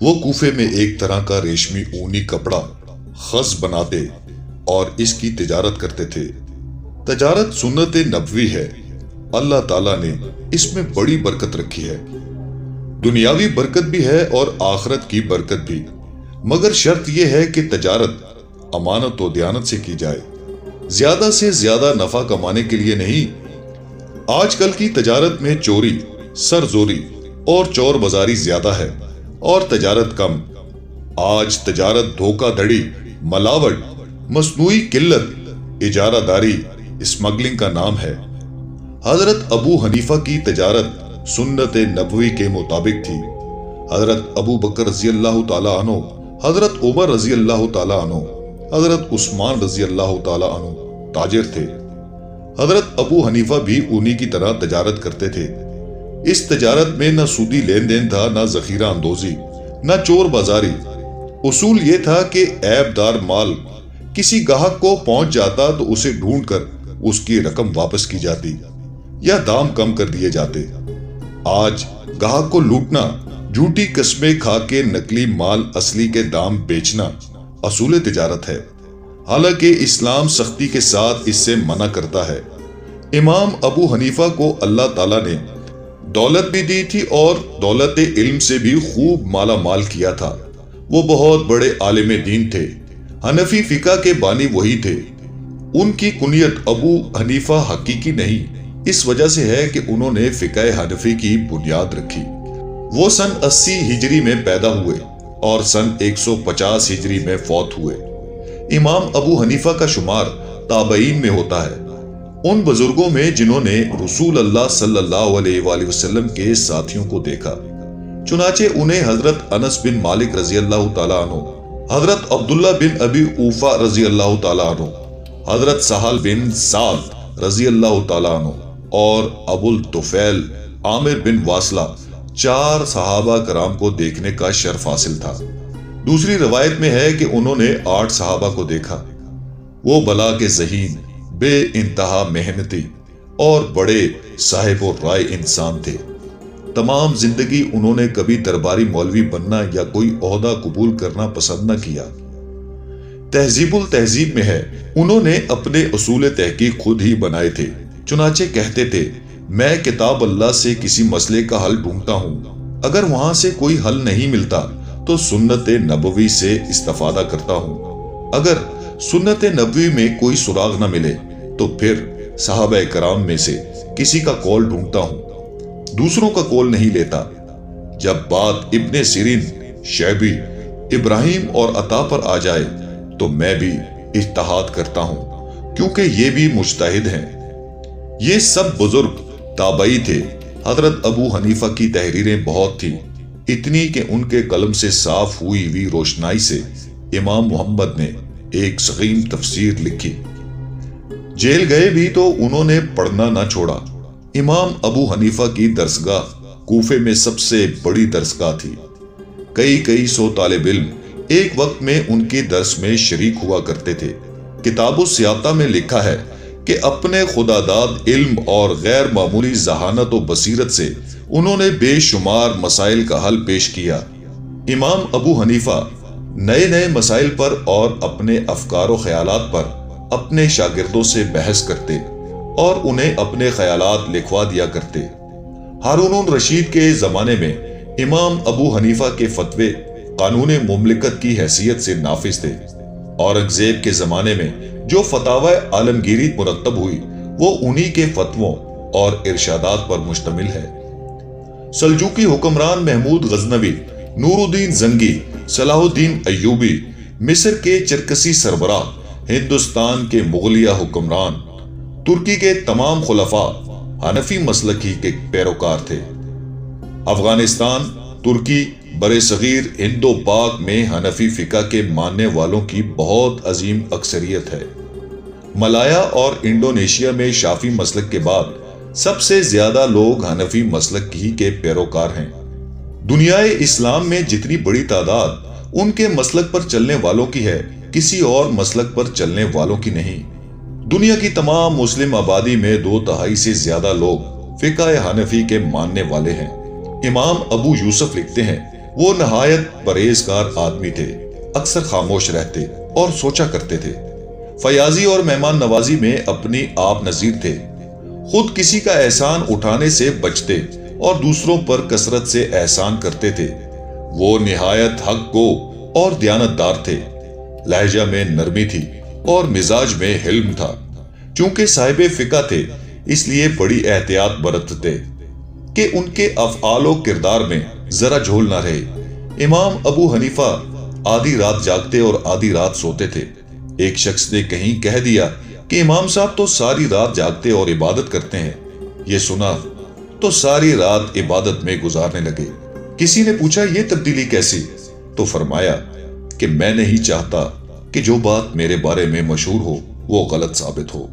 وہ کوفے میں ایک طرح کا ریشمی اونی کپڑا خز بناتے اور اس کی تجارت کرتے تھے۔ تجارت سنت نبوی ہے، اللہ تعالیٰ نے اس میں بڑی برکت رکھی ہے۔ دنیاوی برکت بھی ہے اور آخرت کی برکت بھی، مگر شرط یہ ہے کہ تجارت امانت و دیانت سے کی جائے، زیادہ سے زیادہ نفع کمانے کے لیے نہیں۔ آج کل کی تجارت میں چوری، سرزوری اور چور بازاری زیادہ ہے اور تجارت کم۔ آج تجارت دھوکہ دھڑی، ملاوٹ، مصنوعی قلت، اجارہ داری، اسمگلنگ کا نام ہے۔ حضرت ابو حنیفہ کی تجارت سنت نبوی کے مطابق تھی۔ حضرت ابو بکر رضی اللہ تعالی عنہ، حضرت عمر رضی اللہ تعالی عنہ، حضرت عثمان رضی اللہ تعالی عنہ تاجر تھے۔ حضرت ابو حنیفہ بھی انہی کی طرح تجارت کرتے تھے۔ اس تجارت میں نہ سودی لین دین تھا، نہ ذخیرہ اندوزی، نہ چور بازاری۔ اصول یہ تھا کہ عیب دار مال کسی گاہک کو پہنچ جاتا تو اسے ڈھونڈ کر اس کی رقم واپس کی جاتی یا دام کم کر دیے جاتے۔ آج گاہک کو لوٹنا، جھوٹی قسمیں کھا کے نقلی مال اصلی کے دام بیچنا اصول تجارت ہے، حالانکہ اسلام سختی کے ساتھ اس سے منع کرتا ہے۔ امام ابو حنیفہ کو اللہ تعالیٰ نے دولت بھی دی تھی اور دولت علم سے بھی خوب مالا مال کیا تھا۔ وہ بہت بڑے عالم دین تھے، حنفی فقہ کے بانی وہی تھے۔ ان کی کنیت ابو حنیفہ حقیقی نہیں اس وجہ سے ہے کہ انہوں نے فقہ حنفی کی بنیاد رکھی۔ وہ سن 80 ہجری میں پیدا ہوئے اور سن 150 ہجری میں فوت ہوئے۔ امام ابو حنیفہ کا شمار تابعین میں ہوتا ہے، ان بزرگوں میں جنہوں نے رسول اللہ صلی اللہ علیہ وآلہ وسلم کے ساتھیوں کو دیکھا۔ چنانچہ انہیں حضرت انس بن مالک رضی اللہ تعالیٰ عنہ، حضرت عبداللہ بن ابی اوفا رضی اللہ تعالیٰ عنہ، حضرت سہل بن سعد رضی اللہ تعالیٰ عنہ اور ابو الطفیل عامر بن واصلہ 4 صحابہ کرام کو دیکھنے کا شرف حاصل تھا۔ دوسری روایت میں ہے کہ انہوں نے 8 صحابہ کو دیکھا۔ وہ بلا کے ذہین، بے انتہا محنتی اور بڑے صاحب و رائے انسان تھے۔ تمام زندگی انہوں نے کبھی درباری مولوی بننا یا کوئی عہدہ قبول کرنا پسند نہ کیا۔ تہذیب التہذیب میں ہے، انہوں نے اپنے اصول تحقیق خود ہی بنائے تھے۔ چنانچہ کہتے تھے، میں کتاب اللہ سے کسی مسئلے کا حل ڈھونڈتا ہوں، اگر وہاں سے کوئی حل نہیں ملتا تو سنت نبوی سے استفادہ کرتا ہوں، اگر سنت نبوی میں کوئی سراغ نہ ملے تو پھر صحابہ کرام میں سے کسی کا قول ڈھونڈتا ہوں، دوسروں کا قول نہیں لیتا۔ جب بات ابن سیرین، شعبی، ابراہیم اور عطا پر آ جائے تو میں بھی اجتہاد کرتا ہوں، کیونکہ یہ بھی مجتہد ہیں۔ یہ سب بزرگ تابعی تھے۔ حضرت ابو حنیفہ کی تحریریں بہت تھیں، اتنی کہ ان کے قلم سے صاف ہوئی روشنائی سے امام محمد نے ایک سقیم تفسیر لکھی۔ جیل گئے بھی تو انہوں نے پڑھنا نہ چھوڑا۔ امام ابو حنیفہ کی درسگاہ کوفے میں سب سے بڑی درسگاہ تھی۔ کئی سو طالب علم ایک وقت میں ان کی درس میں شریک ہوا کرتے تھے۔ کتاب السیاطہ میں لکھا ہے کہ اپنے خداداد علم اور غیر معمولی ذہانت و بصیرت سے انہوں نے بے شمار مسائل کا حل پیش کیا۔ امام ابو حنیفہ نئے مسائل پر اور اپنے افکار و خیالات پر اپنے شاگردوں سے بحث کرتے اور انہیں اپنے خیالات لکھوا دیا کرتے۔ ہارون الرشید کے زمانے میں امام ابو حنیفہ کے فتوے قانون مملکت کی حیثیت سے نافذ تھے۔ اورنگزیب کے زمانے میں جو فتاوی عالمگیری مرتب ہوئی وہ انہی کے فتووں اور ارشادات پر مشتمل ہے۔ سلجوقی حکمران محمود غزنوی، نور الدین زنگی، صلاح الدین ایوبی، مصر کے چرکسی سربراہ، ہندوستان کے مغلیہ حکمران، ترکی کے تمام خلفاء حنفی مسلک ہی کے پیروکار تھے۔ افغانستان، ترکی، برصغیر ہند و پاک میں حنفی فقہ کے ماننے والوں کی بہت عظیم اکثریت ہے۔ ملایا اور انڈونیشیا میں شافی مسلک کے بعد سب سے زیادہ لوگ حنفی مسلک ہی کے پیروکار ہیں۔ دنیائے اسلام میں جتنی بڑی تعداد ان کے مسلک پر چلنے والوں کی ہے، کسی اور مسلک پر چلنے والوں کی نہیں۔ دنیا کی تمام مسلم آبادی میں 2/3 سے زیادہ لوگ فقہ حنفی کے ماننے والے ہیں۔ امام ابو یوسف لکھتے ہیں وہ نہایت پرہیزگار آدمی تھے، اکثر خاموش رہتے اور سوچا کرتے تھے۔ فیاضی اور مہمان نوازی میں اپنی آپ نظیر تھے، خود کسی کا احسان اٹھانے سے بچتے اور دوسروں پر کثرت سے احسان کرتے تھے۔ وہ نہایت حق گو اور دیانتدار تھے، لہجہ میں نرمی تھی اور مزاج میں حلم تھا۔ چونکہ صاحب فقہ تھے، اس لیے بڑی احتیاط برتتے کہ ان کے افعال و کردار میں ذرا جھول نہ رہے۔ امام ابو حنیفہ آدھی رات جاگتے اور آدھی رات سوتے تھے۔ ایک شخص نے کہیں کہہ دیا کہ امام صاحب تو ساری رات جاگتے اور عبادت کرتے ہیں۔ یہ سنا تو ساری رات عبادت میں گزارنے لگے۔ کسی نے پوچھا یہ تبدیلی کیسی؟ تو فرمایا کہ میں نہیں چاہتا کہ جو بات میرے بارے میں مشہور ہو وہ غلط ثابت ہو۔